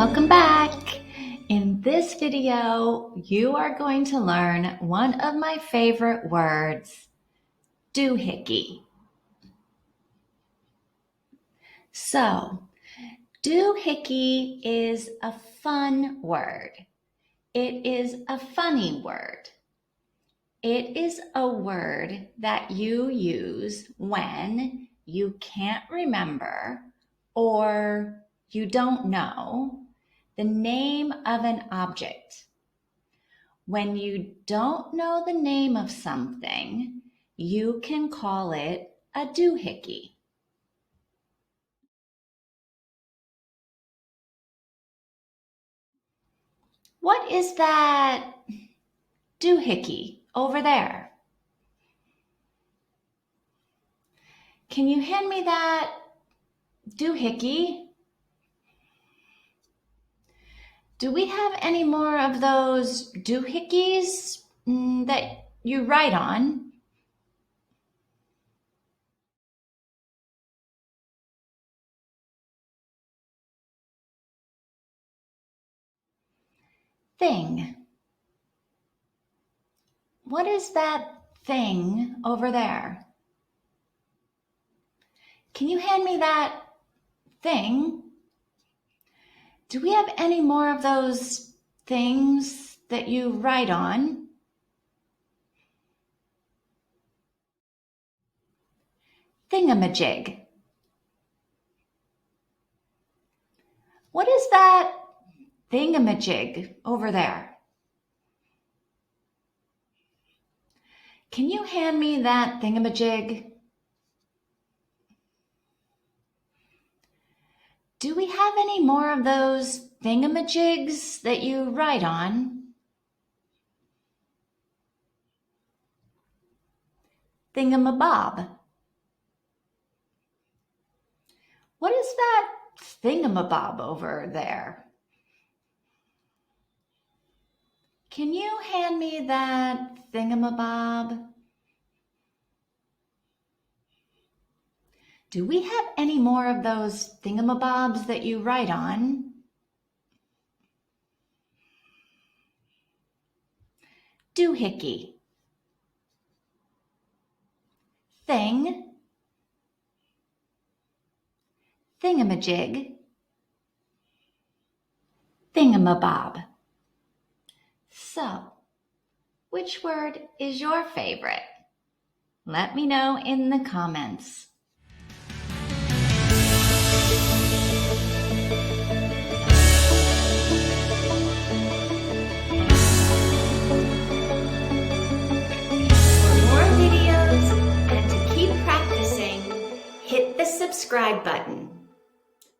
welcome back. In this video, you are going to learn one of my favorite words, doohickey. So, doohickey is a fun word. It is a funny word. It is a word that you use when you can't remember or you don't know the name of an object. When you don't know the name of something, you can call it a doohickey. What is that doohickey over there? Can you hand me that doohickey? Do we have any more of those doohickeys that you write on? Thing. What is that thing over there? Can you hand me that thing? Do we have any more of those things that you write on? Thingamajig. What is that thingamajig over there? Can you hand me that thingamajig? Do we have any more of those thingamajigs that you write on? Thingamabob. What is that thingamabob over there? Can you hand me that thingamabob? Do we have any more of those thingamabobs that you write on? Doohickey. Thing. Thingamajig. Thingamabob. So, which word is your favorite? Let me know in the comments. Hit the subscribe button.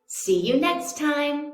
See you next time.